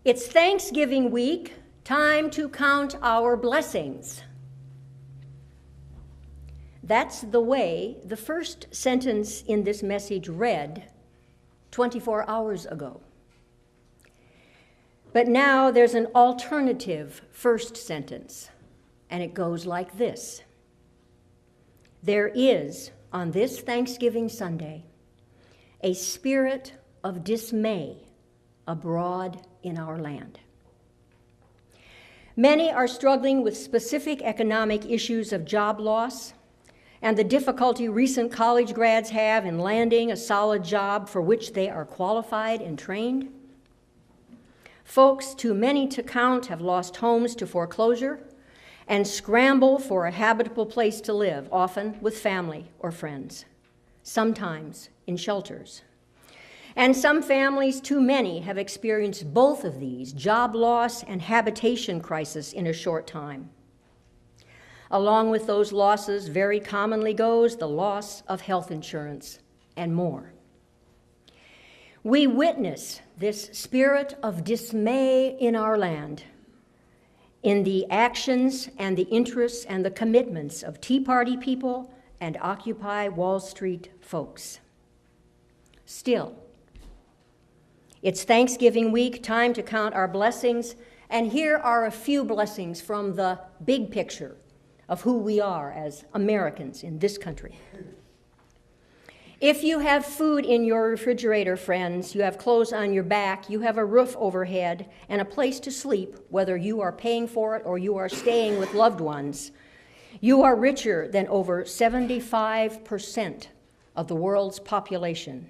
It's Thanksgiving week, time to count our blessings. That's the way the first sentence in this message read 24 hours ago. But now there's an alternative first sentence, and it goes like this. There is, on this Thanksgiving Sunday, a spirit of dismay abroad in our land. Many are struggling with specific economic issues of job loss and the difficulty recent college grads have in landing a solid job for which they are qualified and trained. Folks too many to count have lost homes to foreclosure and scramble for a habitable place to live, often with family or friends, sometimes in shelters. And some families, too many, have experienced both of these, job loss and habitation crisis, in a short time. Along with those losses, very commonly goes the loss of health insurance and more. We witness this spirit of dismay in our land in the actions and the interests and the commitments of Tea Party people and Occupy Wall Street folks. Still, it's Thanksgiving week, time to count our blessings, and here are a few blessings from the big picture of who we are as Americans in this country. If you have food in your refrigerator, friends, you have clothes on your back, you have a roof overhead, and a place to sleep, whether you are paying for it or you are staying with loved ones, you are richer than over 75% of the world's population.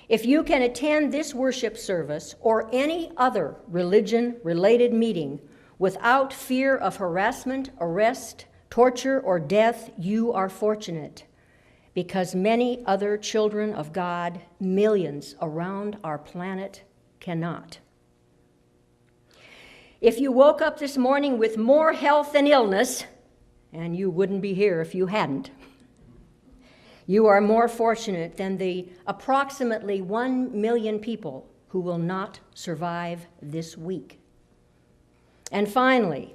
If you can attend this worship service or any other religion-related meeting without fear of harassment, arrest, torture, or death, you are fortunate, because many other children of God, millions around our planet, cannot. If you woke up this morning with more health than illness, and you wouldn't be here if you hadn't, you are more fortunate than the approximately 1 million people who will not survive this week. And finally,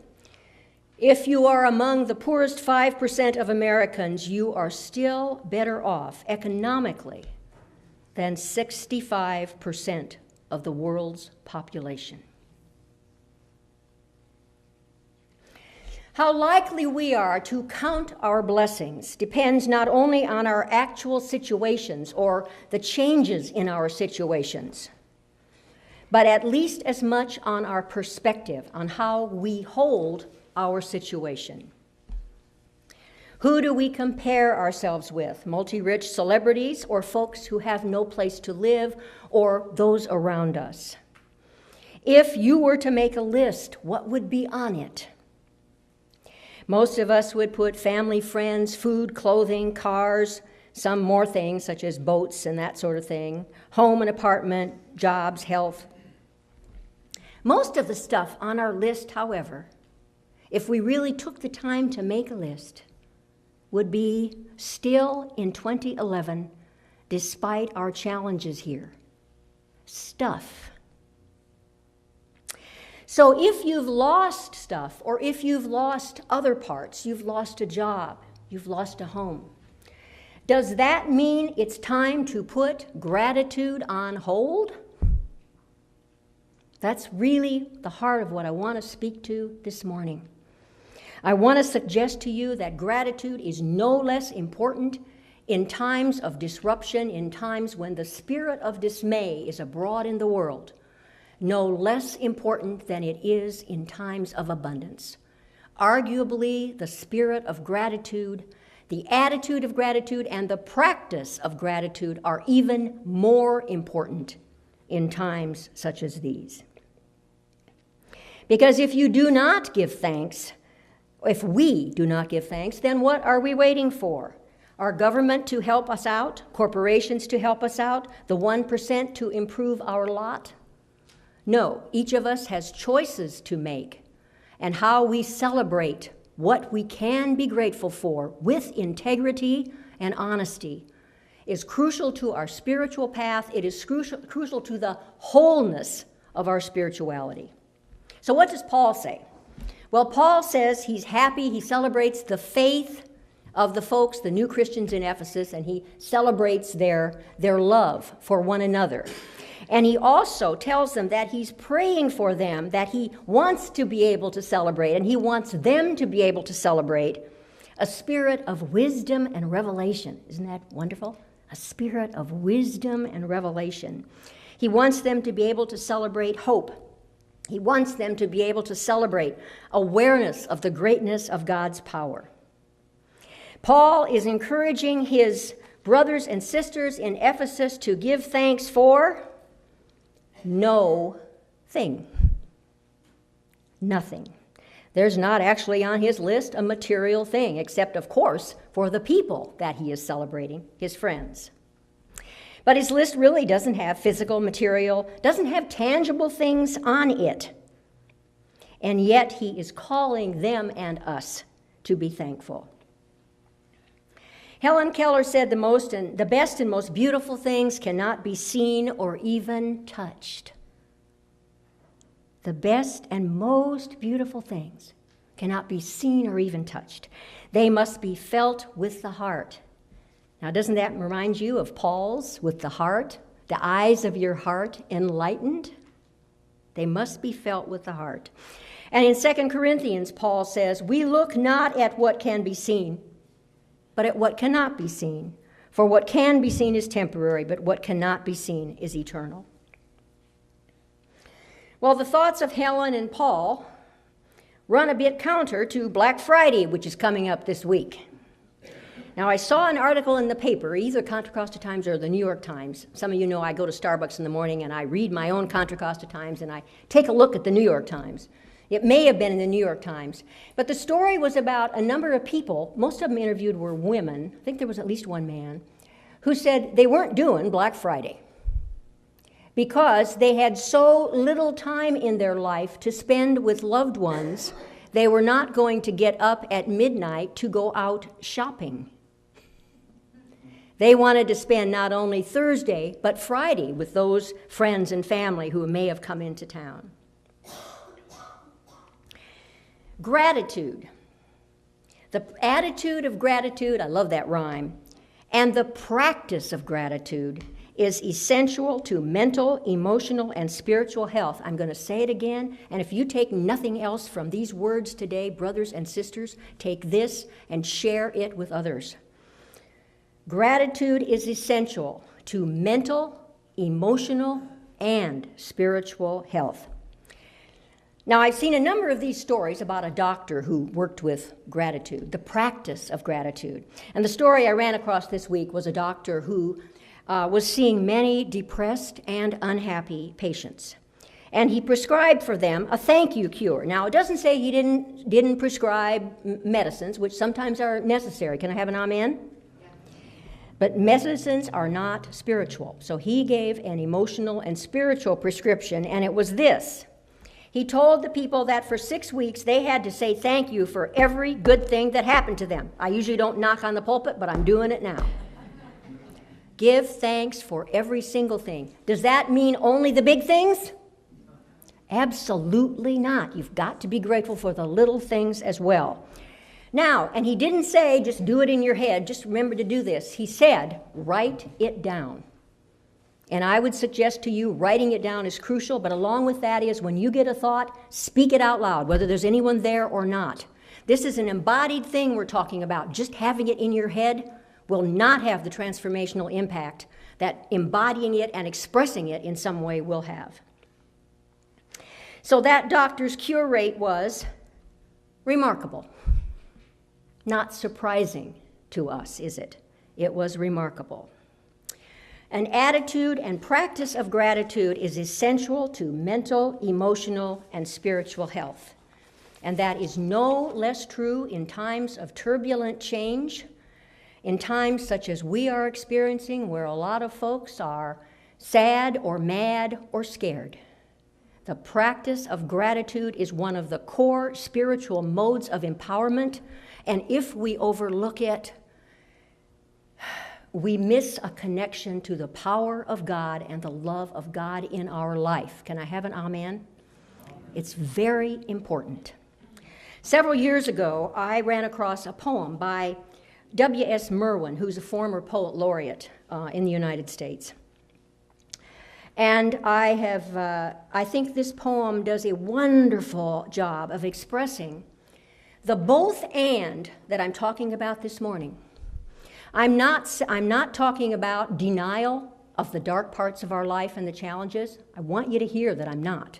if you are among the poorest 5% of Americans, you are still better off economically than 65% of the world's population. How likely we are to count our blessings depends not only on our actual situations or the changes in our situations, but at least as much on our perspective, on how we hold our situation. Who do we compare ourselves with? Multi-rich celebrities or folks who have no place to live or those around us? If you were to make a list, what would be on it? Most of us would put family, friends, food, clothing, cars, some more things such as boats and that sort of thing, home and apartment, jobs, health. Most of the stuff on our list, however, if we really took the time to make a list, would be still in 2011, despite our challenges here. Stuff. So if you've lost stuff, or if you've lost other parts, you've lost a job, you've lost a home, does that mean it's time to put gratitude on hold? That's really the heart of what I want to speak to this morning. I want to suggest to you that gratitude is no less important in times of disruption, in times when the spirit of dismay is abroad in the world, no less important than it is in times of abundance. Arguably, the spirit of gratitude, the attitude of gratitude, and the practice of gratitude are even more important in times such as these. Because if you do not give thanks, if we do not give thanks, then what are we waiting for? Our government to help us out, corporations to help us out, the 1% to improve our lot? No, each of us has choices to make, and how we celebrate what we can be grateful for with integrity and honesty is crucial to our spiritual path. It is crucial to the wholeness of our spirituality. So what does Paul say? Well, Paul says he's happy. He celebrates the faith of the folks, the new Christians in Ephesus, and he celebrates their love for one another. And he also tells them that he's praying for them, that he wants to be able to celebrate, and he wants them to be able to celebrate a spirit of wisdom and revelation. Isn't that wonderful? A spirit of wisdom and revelation. He wants them to be able to celebrate hope. He wants them to be able to celebrate awareness of the greatness of God's power. Paul is encouraging his brothers and sisters in Ephesus to give thanks for no thing. Nothing. There's not actually on his list a material thing, except, of course, for the people that he is celebrating, his friends. But his list really doesn't have physical material, doesn't have tangible things on it. And yet he is calling them and us to be thankful. Helen Keller said the best and most beautiful things cannot be seen or even touched. The best and most beautiful things cannot be seen or even touched. They must be felt with the heart. Now, doesn't that remind you of Paul's with the heart? The eyes of your heart enlightened? They must be felt with the heart. And in 2 Corinthians, Paul says, we look not at what can be seen, but at what cannot be seen. For what can be seen is temporary, but what cannot be seen is eternal. Well, the thoughts of Helen and Paul run a bit counter to Black Friday, which is coming up this week. Now, I saw an article in the paper, either Contra Costa Times or the New York Times. Some of you know I go to Starbucks in the morning and I read my own Contra Costa Times and I take a look at the New York Times. It may have been in the New York Times. But the story was about a number of people, most of them interviewed were women, I think there was at least one man, who said they weren't doing Black Friday because they had so little time in their life to spend with loved ones, they were not going to get up at midnight to go out shopping. They wanted to spend not only Thursday, but Friday with those friends and family who may have come into town. Gratitude. The attitude of gratitude, I love that rhyme, and the practice of gratitude is essential to mental, emotional, and spiritual health. I'm going to say it again, and if you take nothing else from these words today, brothers and sisters, take this and share it with others. Gratitude is essential to mental, emotional, and spiritual health. Now, I've seen a number of these stories about a doctor who worked with gratitude, the practice of gratitude. And the story I ran across this week was a doctor who was seeing many depressed and unhappy patients. And he prescribed for them a thank you cure. Now, it doesn't say he didn't prescribe medicines, which sometimes are necessary. Can I have an amen? But medicines are not spiritual. So he gave an emotional and spiritual prescription, and it was this. He told the people that for 6 weeks they had to say thank you for every good thing that happened to them. I usually don't knock on the pulpit, but I'm doing it now. Give thanks for every single thing. Does that mean only the big things? Absolutely not. You've got to be grateful for the little things as well. Now, and he didn't say just do it in your head, just remember to do this. He said, write it down. And I would suggest to you writing it down is crucial, but along with that is when you get a thought, speak it out loud, whether there's anyone there or not. This is an embodied thing we're talking about. Just having it in your head will not have the transformational impact that embodying it and expressing it in some way will have. So that doctor's cure rate was remarkable. Not surprising to us, is it? It was remarkable. An attitude and practice of gratitude is essential to mental, emotional, and spiritual health. And that is no less true in times of turbulent change, in times such as we are experiencing, where a lot of folks are sad or mad or scared. The practice of gratitude is one of the core spiritual modes of empowerment, and if we overlook it, we miss a connection to the power of God and the love of God in our life. Can I have an amen? It's very important. Several years ago, I ran across a poem by W.S. Merwin, who's a former poet laureate in the United States. And I think this poem does a wonderful job of expressing the both and that I'm talking about this morning. I'm not talking about denial of the dark parts of our life and the challenges. I want you to hear that I'm not.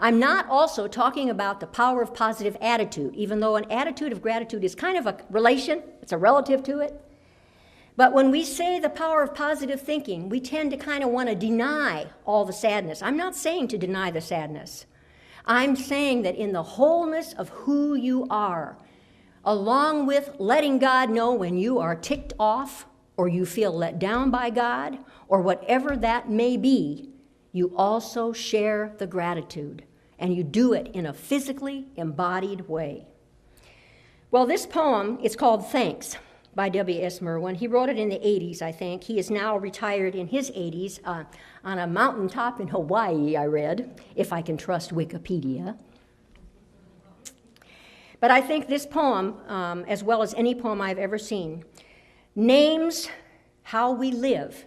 I'm not also talking about the power of positive attitude, even though an attitude of gratitude is kind of a relation, it's a relative to it. But when we say the power of positive thinking, we tend to kind of want to deny all the sadness. I'm not saying to deny the sadness. I'm saying that in the wholeness of who you are, along with letting God know when you are ticked off or you feel let down by God or whatever that may be, you also share the gratitude, and you do it in a physically embodied way. Well, this poem, it's called Thanks by W.S. Merwin. He wrote it in the 80s, I think. He is now retired in his 80s on a mountaintop in Hawaii, I read, if I can trust Wikipedia. But I think this poem, as well as any poem I've ever seen, names how we live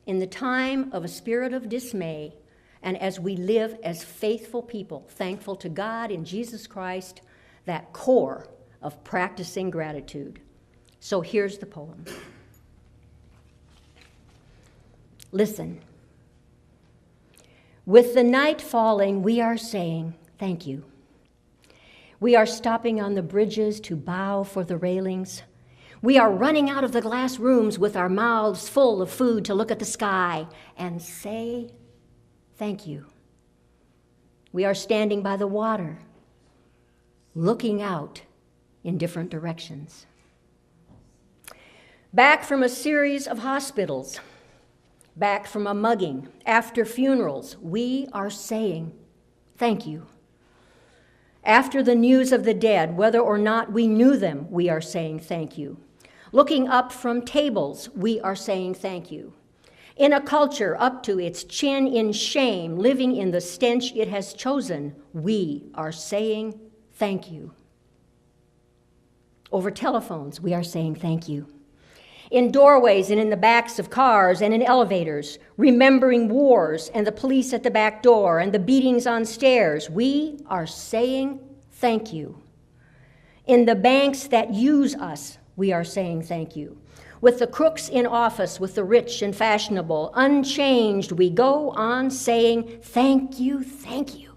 in the time of a spirit of dismay, and as we live as faithful people, thankful to God in Jesus Christ, that core of practicing gratitude. So here's the poem. Listen. With the night falling, we are saying thank you. We are stopping on the bridges to bow for the railings. We are running out of the glass rooms with our mouths full of food to look at the sky and say thank you. We are standing by the water, looking out in different directions. Back from a series of hospitals, back from a mugging, after funerals, we are saying thank you. After the news of the dead, whether or not we knew them, we are saying thank you. Looking up from tables, we are saying thank you. In a culture up to its chin in shame, living in the stench it has chosen, we are saying thank you. Over telephones, we are saying thank you. In doorways and in the backs of cars and in elevators, remembering wars and the police at the back door and the beatings on stairs, we are saying thank you. In the banks that use us, we are saying thank you. With the crooks in office, with the rich and fashionable, unchanged, we go on saying thank you, thank you.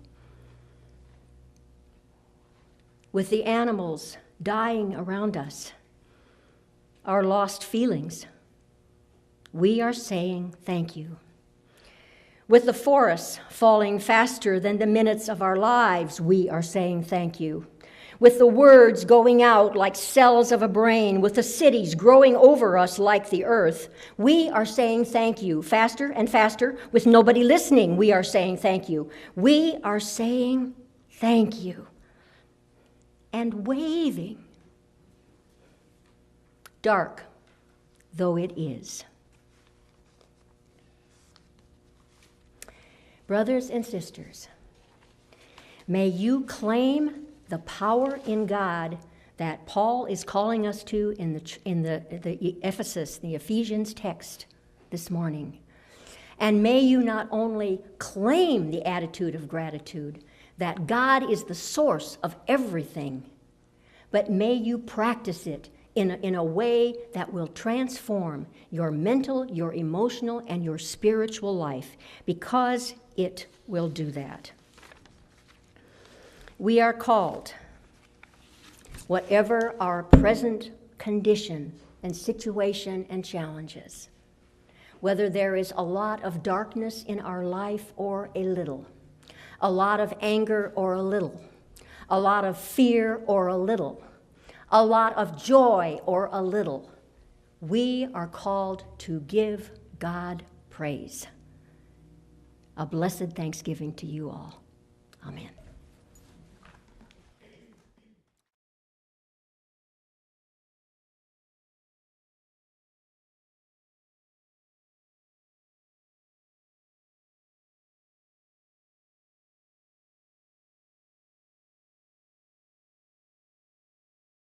With the animals dying around us, our lost feelings, we are saying thank you. With the forests falling faster than the minutes of our lives, we are saying thank you. With the words going out like cells of a brain, with the cities growing over us like the earth, we are saying thank you. Faster and faster, with nobody listening, we are saying thank you. We are saying thank you. And waving. Dark though it is. Brothers and sisters, may you claim the power in God that Paul is calling us to in the Ephesians text this morning. And may you not only claim the attitude of gratitude, that God is the source of everything, but may you practice it in a way that will transform your mental, your emotional, and your spiritual life, because it will do that. We are called, whatever our present condition and situation and challenges, whether there is a lot of darkness in our life or a little, a lot of anger or a little, a lot of fear or a little, a lot of joy or a little, we are called to give God praise. A blessed Thanksgiving to you all. Amen.